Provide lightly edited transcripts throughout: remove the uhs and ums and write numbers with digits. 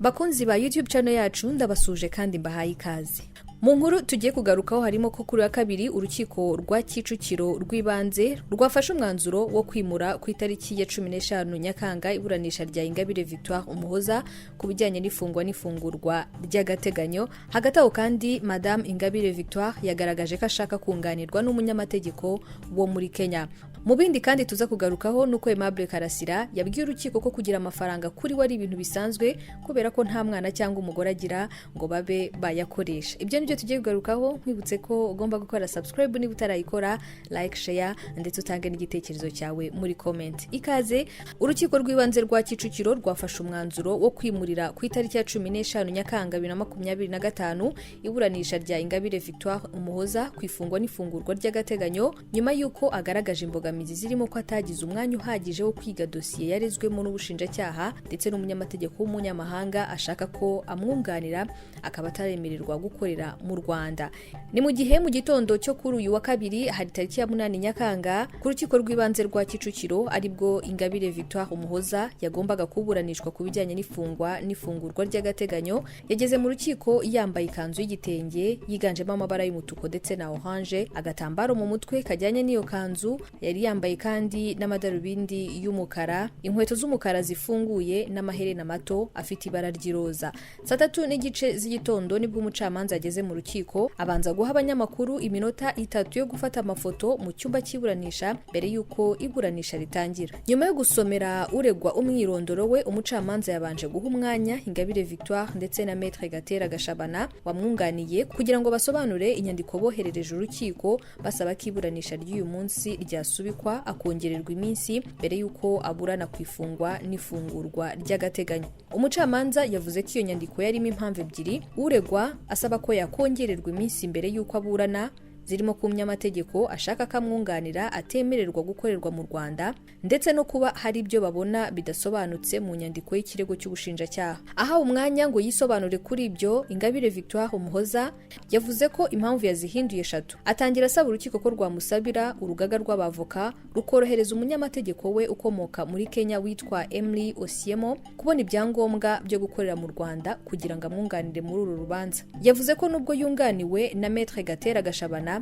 Bakunzi ba YouTube channel yacu ndabasuje kandi mbahaye ikaze. Mu nkuru tugiye kugarukaho harimo ko kuri wa kabiri urukiko rwa Kicukiro rw'ibanze rwafashe umwanzuro wo kwimura ku itariki ya 15 Nyakanga iburanisha rya Ingabire Victoire Umuhoza ku bijyanye n'ifungwa n'ifungurwa ry'agateganyo. Hagati aho kandi Madame Ingabire Victoire yagaragaje ko ashaka kunganirwa n'umunyamategeko wo muri Kenya. Mu bindi kandi tuza kugarukaho nuko Aimable Karasira yabwiye urukiko ko kugira amafaranga kuri wari ibintu bisanzwe kubera ko nta mwana cyangwa umugore agira ngo babe bayakoresha. Ibyo nibyo tugiye kugarukaho, nkwibutse ko ugomba gukora subscribe niba utarayikora, like, share ndetse utange n'igitekerezo cyawe muri comment. Ikaze. Urukiko rw'ibanze rwa Kicukiro rwafashe umwanzuro wo kwimurira ku itariki ya 15 Nyakanga 2025 iburanisha rya Ingabire Victoire Umuhoza kwifungwa n'ifungurwa ry'agateganyo nyuma yuko agaragaje imbogamizi zirimo ko atagize umwanya uhagije wo kwiga dosiye yarezwemo n'ubushinjacyaha ndetse n'umunyamategeko w'umunyamahanga ashaka ko amwunganira akaba ataremererwa gukorera mu Rwanda. Ni mu gihe mu gitondo cyo kuri uyu wa kabiri hari tariki ya 8 Nyakanga ku rukiko rw'ibanze rwa Kicukiro aribwo Ingabire Victoire Umuhoza yagombaga kuburanishwa ku bijyanye n'ifungwa n'ifungurwa ry'agateganyo. Yageze mu rukiko yambaye ikanzu y'igitenge yiganjemo amabara y'umutuku ndetse na orange, agatambaro mu mutwe kajyanye n'iyo kanzu, yari yambaye kandi n'amadarubindi y'umukara, inkweto z'umukara zifunguye n'amaherena mato afite ibara ry'iroza. Saa 3:30 z'igitondo nibwo umucamanza ageze mu rukiko, abanza guha abanyamakuru iminota 3 yo gufata amafoto mu cyumba cy'iburanisha mbere yuko iburanisha ritangira. Nyuma yo gusomera uregwa umwirondoro we, umucamanza yabanje guha umwanya Ingabire Victoire ndetse na Maître Gatera Gashabana wamwunganiye kugira ngo basobanure inyandiko boherereje urukiko basaba ko iburanisha ry'uyu munsi ryasubikwa akongererwa iminsi mbere yuko aburana kwifungwa n'ifungurwa ry'agateganyo. Umucamanza yavuze ko iyo nyandiko yarimo impamvu ebyiri, uregwa asaba ko yakongererwa iminsi mbere yuko aburana zirimo ko umunyamategeko ashaka kamwunganira atemererwa gukorerwa mu Rwanda ndetse no kuba hari ibyo babona bidasobanutse mu nyandiko y'ikirego cy'ubushinjacyaha. Aha umwanya ngo yisobanure kuri ibyo, Ingabire Victoire Umuhoza yavuze ko impamvu yazihinduye 3. Atangira asaba urukiko ko rwamusabira urugaga rw'abavoka rukorohereza umunyamategeko we ukomoka muri Kenya witwa Emily Osiemo kubona ibyangombwa byo gukorera mu Rwanda kugira ngo amwunganire muri uru rubanza. Yavuze ko nubwo yunganiwe na Maître Gatera Gashabana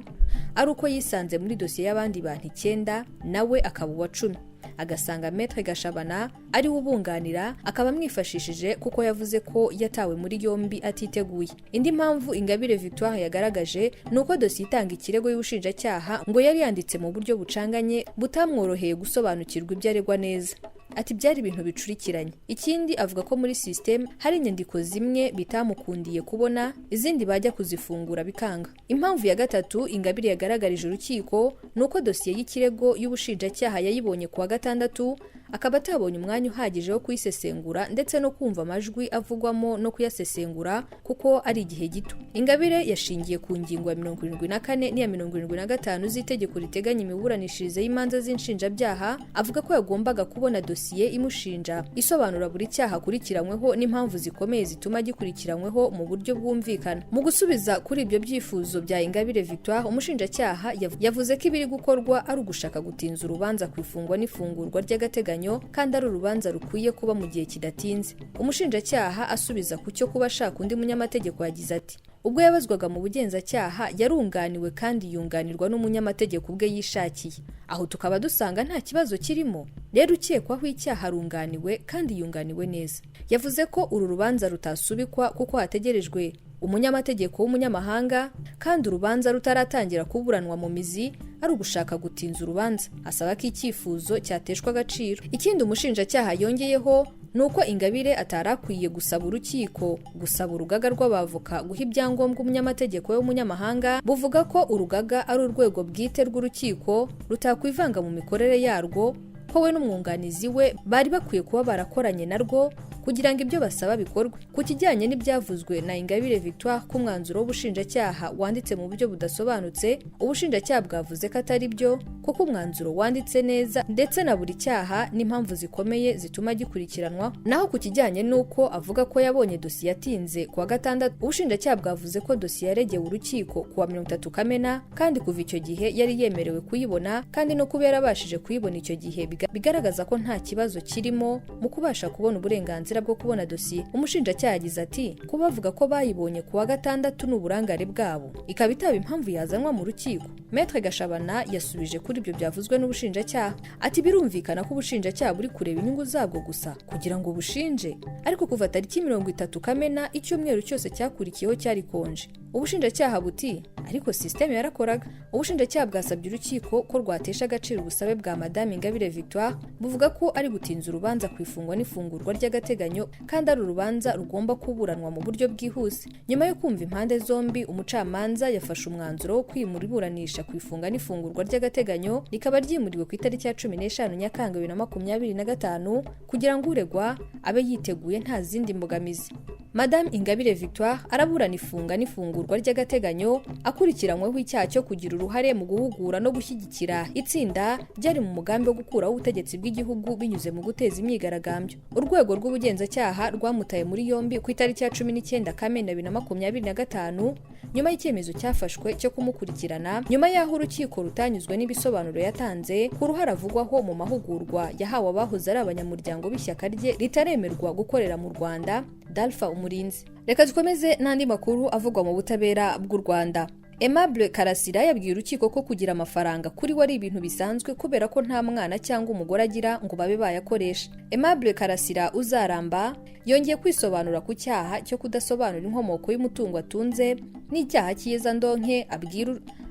ari uko yisanze muri dosiye y'abandi bantu 9 nawe akaba uwa 10, agasanga Maître Gashabana ari ubunganira akaba amwifashishije kuko yavuze ko yatawe muri yombi atiteguye. Indi mpamvu Ingabire Victoire yagaragaje nuko dosiye itanga ikirego y'ubushinjacyaha ngo yari yanditse mu buryo bucanganye butamworoheye gusobanukirwa ibyo aregwa neza. Ati byari ibintu bicurikiranye. Ikindi avuga ko muri system hari inyandiko zimwe bitamukundiye kubona, izindi bajya kuzifungura bikanga. Impamvu ya 3 Ingabire yagaragarije urukiko nuko dosiye y'ikirego y'ubushinjacyaha yayibonye kuwa 6 akaba atabonye umwanya uhagije wo kuyisesengura ndetse no kumva amajwi avugwamo no kuyasesengura kuko ari igihe gito. Ingabire yashingiye ku ngingo ya 74 n'iya 75 z'itegeko riteganya imiburanishirize y'imanza z'inshinjabyaha, avuga ko yagombaga kubona dosiye imushinja isobanura buri cyaha akurikiranyweho n'impamvu zikomeye zituma gikurikiranyweho mu buryo bwumvikana. Mu gusubiza kuri ibyo byifuzo bya Ingabire Victoire, umushinjacyaha yavuze ko ibiri gukorwa ari ugushaka gutinza urubanza kwifungwa n'ifungurwa ry'agateganyo kandi ari urubanza rukwiye kuba mu gihe kidatinze. Umushinjacyaha asubiza ku cyo kuba ashaka undi munyamategeko yagize ati ubwo yabazwaga mu bugenzacyaha yarunganiwe kandi yunganirwa n'umunyamategeko ubwe yishakiye, aho tukaba dusanga nta kibazo kirimo, rero ukekwaho icyaha arunganiwe kandi yunganiwe neza. Yavuze ko uru rubanza rutasubikwa kuko hategerejwe umunyamategeko w'umunyamahanga kandi urubanza rutaratangira kuburanwa mu mizi ari ugushaka gutinza urubanza, asaba ko icyifuzo cyateshwa agaciro. Ikindi umushinjacyaha yongeyeho nuko Ingabire atarakwiye gusaba urukiko gusaba urugaga rw'abavoka guha ibyangombwa umunyamategeko w'umunyamahanga, buvuga ko urugaga ari urwego bwite rw'urukiko rutakwivanga mu mikorere yarwo, ko we n'umwunganizi we bari bakwiye kuba barakoranye narwo kugira ngo ibyo basaba bikorwe. Ku kijyanye n'ibyavuzwe na Ingabire Victoire ku mwanzuro w'ubushinjacyaha wanditse mu buryo budasobanutse, ubushinjacyaha bwavuze ko atari byo kuko umwanzuro wanditse neza ndetse na buri cyaha n'impamvu zikomeye zituma gikurikiranwa. Naho ku kijyanye nuko avuga ko yabonye dosiye yatinze kuwa 6, ubushinjacyaha bwavuze ko dosiye yaregewe urukiko kuwa 30 Kamena kandi kuva icyo gihe yari yemerewe kuyibona kandi no kubera abashije kuyibona icyo gihe bigaragaza ko nta kibazo kirimo mu kubasha kubona uburenganzira uburenganzira bwo kubona dosiye. Umushinjacyaha yagize ati kuba bavuga ko bayibonye kuwa gatandatu n'uburangare bwabo ikaba itaba impamvu yazanwa mu rukiko. Maître Gashabana yasubije kuri ibyo byavuzwe n'ubushinjacyaha ati birumvikana ko ubushinjacyaha buri kureba inyungu zabwo gusa kugira ngo bushinje, ariko kuva tariki 30 Kamena icyumweru cyose cyakurikiyeho cyari konje. Ubushinjacyaha buti ariko systeme yarakoraga. Ubushinjacyaha bwasabye urukiko ko rwatesha agaciro ubusabe bwa Madame Ingabire Victoire buvuga ko ari gutinza urubanza ku ifungwa n'ifungurwa ry'agateganyo kandi ari urubanza rugomba kuburanwa mu buryo bwihuse. Nyuma yo kumva impande zombi, umucamanza yafashe umwanzuro wo kwimura iburanisha ku ifunga n'ifungurwa ry'agateganyo rikaba ryimuriwe ku itariki ya 15 Nyakanga 2025 kugira ngo uregwa abe yiteguye nta zindi mbogamizi. Madame Ingabire Victoire araburana ifunga n'ifungurwa ry'agateganyo akurikiranyweho icyaha cyo kugira uruhare mu guhugura no gushyigikira itsinda ryari mu mugambi wo gukuraho ubutegetsi bw'igihugu binyuze mu guteza imyigaragambyo. Urwego rw'ubugenzacyaha rwamutaye muri yombi ku itariki ya 19 Kamena 2025 nyuma y'icyemezo cyafashwe cyo kumukurikirana nyuma y'aho urukiko rutanyuzwe n'ibisobanuro yatanze ku ruhare avugwaho mu mahugurwa yahawe abahoze ari abanyamuryango b'ishyaka rye ritaremerwa gukorera mu Rwanda Dalpha Umurinzi. Reka dukomeze n'andi makuru avugwa mu butabera bw'u Rwanda. Aimable Karasira yabwiye urukiko ko kugira amafaranga kuri we ari ibintu bisanzwe kubera ko nta mwana cyangwa umugore agira ngo babe bayakoresha. Aimable Karasira uzaramba yongeye kwisobanura ku cyaha cyo kudasobanura inkomoko y'umutungo atunze n'icyaha cy'iza ndonke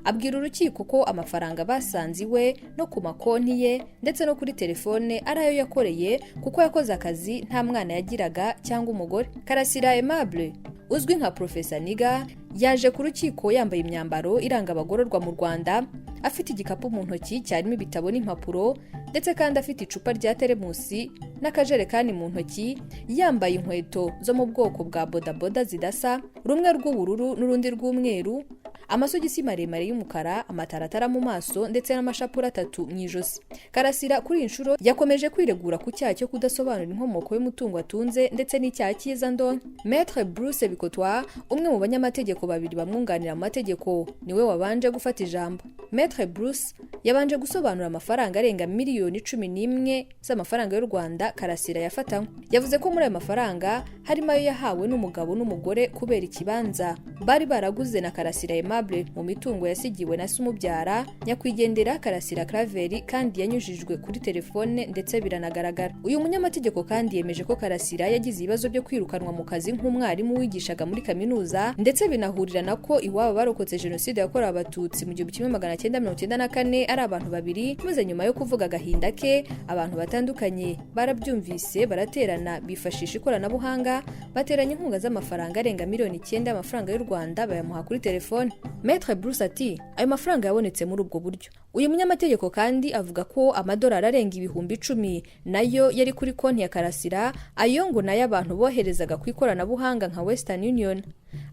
abwira urukiko ko amafaranga basanze iwe no ku makonti ye ndetse no kuri telefone ari ayo yakoreye kuko yakoze akazi nta mwana yagiraga cyangwa umugore. Karasira Aimable uzwi nka Professor Niga yaje ku rukiko yambaye imyambaro iranga abagororwa mu Rwanda, afite igikapu mu ntoki cyarimo ibitabo n'impapuro ndetse kandi afite icupa rya teremusi n'akajerekani mu ntoki, yambaye inkweto zo mu bwoko bwa bodaboda zidasa, rumwe rw'ubururu n'urundi rw'umweru, amasogisi maremare y'umukara, amataratara mu maso ndetse n'amashapura 3 mu ijosi. Karasira kuri inshuro yakomeje kwiregura ku cyaha cyo kudasobanura inkomoko y'umutungo atunze ndetse n'icyaha cy'iza ndonke. Maître Bruce Victoire, umwe mu banyamategeko babiri bamwunganira mu mategeko, niwe wabanje gufata ijambo. Maître Bruce yabanje gusobanura amafaranga arenga miliyoni 11 z'amafaranga y'u Rwanda Karasira yafatanywe. Yavuze ko muri ayo mafaranga harimo ayo yahawe n'umugabo n'umugore kubera ikibanza bari baraguze na Karasira Aimable mu mitungo yasigiwe na se umubyara nyakwigendera Karasira Claver kandi yanyujijwe kuri telefone ndetse biranagaragara. Uyu munyamategeko kandi yemeje ko Karasira yagize ibibazo byo kwirukanwa mu kazi nk'umwarimu wigishaga muri kaminuza ndetse binahurirana ko iwabo barokotse jenoside yakorewe abatutsi mu 1994 ari abantu babiri, maze nyuma yo kuvuga agahinda ke abantu batandukanye barabyumvise baraterana bifashisha ikoranabuhanga bateranya inkunga z'amafaranga arenga miliyoni 9 y'amafaranga y'u Rwanda bayamuha kuri telefone. Maître Bruce ati ayo mafaranga yabonetse muri ubwo buryo. Uyu munyamategeko kandi avuga ko amadolari arenga ibihumbi 10 nayo yari kuri konti ya Karasira, ayo ngo nayo abantu boherezaga ku ikoranabuhanga nka Western Union.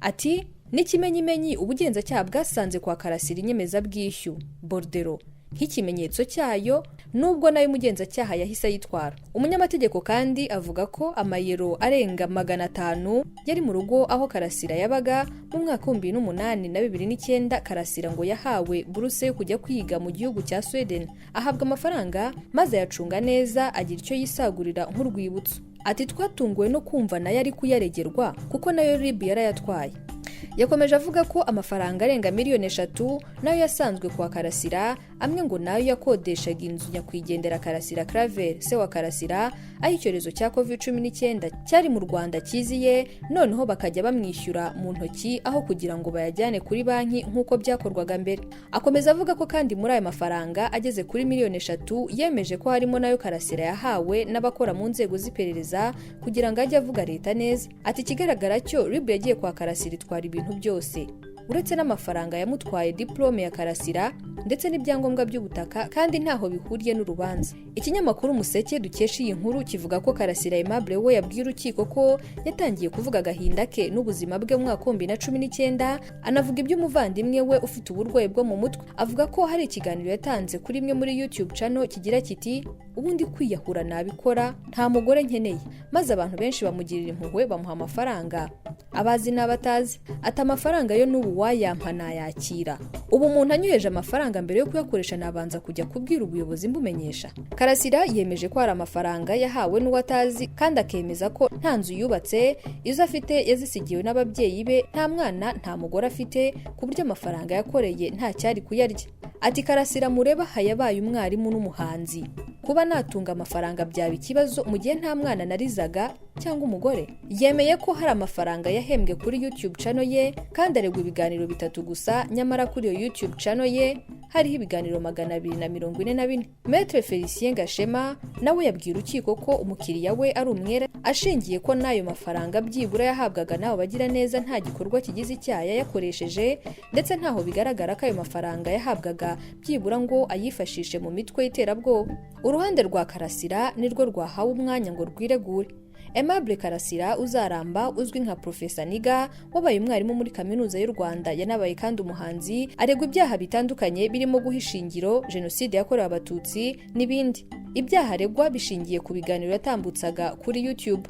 Ati n'ikimenyimenyi ubugenzacyaha bwasanze kwa Karasira inyemezabwishyu bordero nk'ikimenyetso cyayo nubwo nayo umugenzacyaha yahise yitwara. Umunyamategeko kandi avuga ko amayero arenga 500 yari mu rugo aho Karasira yabaga mu mwaka wa 2008 na 2009. Karasira ngo yahawe buruse yo kujya kwiga mu gihugu cya Sweden, ahabwa amafaranga maze yacunga neza agira icyo yisagurira nk'urwibutso. Ati twatunguwe no kumva nayo ari kuyaregerwa kuko nayo RIB yarayatwaye. Yakomeje avuga ko amafaranga arenga miliyoni 3 nayo yasanzwe kwa Karasira, amwe ngo nayo yakodeshaga inzu nyakwigendera Karasira Claver se wa Karasira aho icyorezo cya COVID-19 cyari mu Rwanda kiziye, noneho bakajya bamwishyura mu ntoki aho kugira ngo bayajyane kuri banki nk'uko byakorwaga mbere. Akomeza avuga ko kandi muri ayo mafaranga ageze kuri miliyoni 3 yemeje ko harimo nayo Karasira yahawe n'abakora mu nzego z'iperereza kugira ngo ajye avuga leta neza. Ati kigaragara cyo RIB yagiye kwa Karasira itwara ibintu byose uretse n'amafaranga yamutwaye diplome ya Karasira ndetse n'ibyangombwa by'ubutaka kandi ntaho bihuriye n'urubanza. Ikinyamakuru Umuseke dukesha iyi nkuru kivuga ko Karasira Aimable we yabwiye urukiko ko yatangiye kuvuga agahinda ke n'ubuzima bwe mu mwaka wa 2019, anavuga iby'umuvandimwe we ufite uburwayi bwo mu mutwe. Avuga ko hari ikiganiro yatanze kuri imwe muri YouTube channel kigira kiti ubundi kwiyahura nabikora nta mugore nkeneye, maze abantu benshi bamugirira impuhwe bamuha amafaranga abazi n'abatazi. Ati amafaranga yo n'ubu uwayampa nayakira. Ubu umuntu anyuheje amafaranga mbere yo kuyakoresha nabanza kujya kubwira ubuyobozi mbumenyesha. Karasira yemeje ko hari amafaranga yahawe n'uwatazi kandi akemeza ko nta nzu yubatse, izo afite yazisigiwe n'ababyeyi be, nta mwana nta mugore afite, ku buryo amafaranga yakoreye nta cyari kuyarya. Ati Karasira mureba hayabaye umwarimu n'umuhanzi. Kuba natunga amafaranga byaba ikibazo mu gihe nta mwana narizaga cyangwa umugore. Yemeye ko hari amafaranga yahembwe kuri YouTube channel ye kandi aregwa ibiganiro 3 gusa, nyamara kuri iyo YouTube channel ye hariho ibiganiro 244. Maître Felicien Gashema nawe yabwiye urukiko ko umukiriya we ari umwere, ashingiye ko nayo mafaranga byibura yahabwaga naho bagira neza nta gikorwa kigize icyaha yakoresheje, ndetse ntaho bigaragara ko ayo mafaranga yahabwaga byibura ngo ayifashishe mu mitwe y'iterabwoba. Uruhande rwa Karasira nirwo rwahawe umwanya ngo rwiregure. Aimable Karasira uzaramba uzwi nka Professor Niga wabaye umwarimu muri kaminuza y'u Rwanda yanabaye kandi umuhanzi, aregwa ibyaha bitandukanye birimo guhishingiro, jenoside yakorewe abatutsi n'ibindi. Ibyaha aregwa bishingiye ku biganiro yatambutsaga kuri YouTube.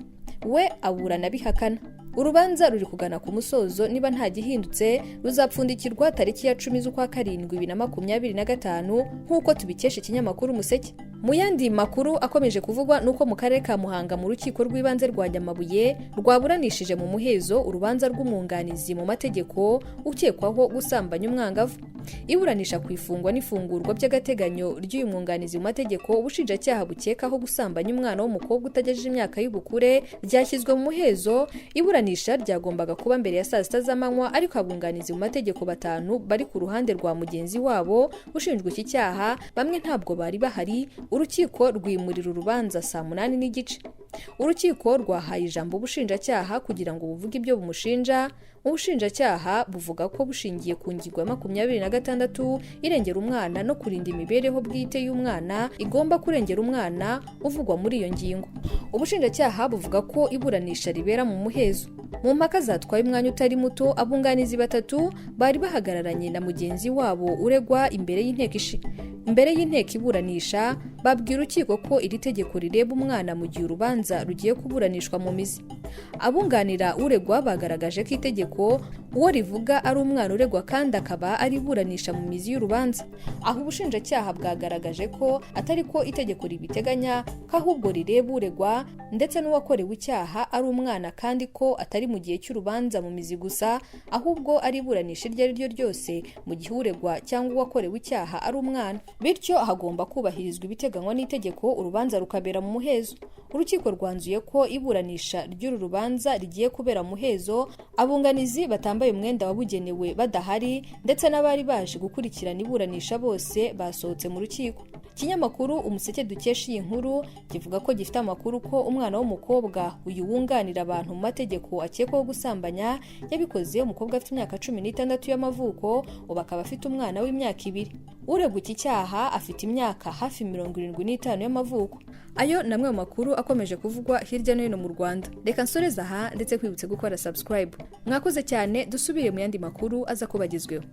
We aburana bihakana. Urubanza ruri kugana ku musozo, niba nta gihindutse ruzapfundikirwa tariki ya 10 z'ukwa karindwi 2025 nk'uko tubikesha ikinyamakuru Umuseke. Mu yandi makuru akomeje kuvugwa nuko mu karere ka Muhanga mu rukiko rw'ibanze rwa Nyamabuye rwaburanishije mu muhezo urubanza rw'umwunganizi mu mategeko ukekwaho gusambanya umwangavu. Iburanisha ku ifungwa n'ifungurwa by'agateganyo ry'uyu mwunganizi mu mategeko ubushinjacyaha bukekaho gusambanya umwana w'umukobwa utagejeje imyaka y'ubukure ryashyizwe mu muhezo. Iburanisha ryagombaga kuba mbere ya saa 6 z'amanywa, ariko abunganizi mu mategeko 5 bari ku ruhande rwa mugenzi wabo ushinjwa iki cyaha bamwe ntabwo bari bahari. Urukiko rwimurira urubanza saa 8:30. Urukiko rwahaye ijambo ubushinjacyaha kugira ngo buvuge ibyo bumushinja. Ubushinjacyaha buvuga ko bushingiye ku ngingo ya 26 irengera umwana no kurinda imibereho bwite y'umwana igomba kurengera umwana uvugwa muri iyo ngingo. Ubushinjacyaha buvuga ko iburanisha ribera mu muhezo. Mu mpaka zatwaye umwanya utari muto, abunganizi 3 bari bahagararanye na mugenzi wabo uregwa imbere y'inteko iburanisha. Babwira urukiko ko iri tegeko rireba umwana mu gihe urubanza rugiye kuburanishwa mu mizi. Abunganira uregwa bagaragaje ko itegeko uwo rivuga ari umwana uregwa kandi akaba ari iburanisha mu mizi y'urubanza. Aho ubushinjacyaha bwagaragaje ko atari ko itegeko ribiteganya, ko ahubwo rireba uregwa ndetse n'uwakorewe icyaha ari umwana, kandi ko atari mu gihe cy'urubanza mu mizi gusa, ahubwo ari iburanisha iryo ari ryo ryose mu gihe uregwa cyangwa uwakorewe icyaha ari umwana. Bityo hagomba kubahirizwa ibiteganywa n'itegeko, urubanza rukabera mu muhezo. Urukiko rwanzuye ko iburanisha ry'uru rubanza rigiye kubera mu muhezo, abunganizi batambaye umwenda wabugenewe badahari, ndetse n'abari baje gukurikirana iburanisha bose basohotse mu rukiko. Ikinyamakuru Umuseke dukesha iyi nkuru kivuga ko gifite amakuru ko umwana w'umukobwa uyu wunganira abantu mu mategeko akekwaho gusambanya yabikoze. Umukobwa afite imyaka 16 y'amavuko, ubu akaba afite umwana w'imyaka 2. Uregwa iki cyaha afite imyaka hafi 75 y'amavuko. Ayo namwe mu makuru akomeje kuvugwa hirya no hino mu Rwanda. Reka nsoreza aha ndetse kwibutse gukora subscribe. Mwakoze cyane, dusubire mu yandi makuru aza kubagezweho.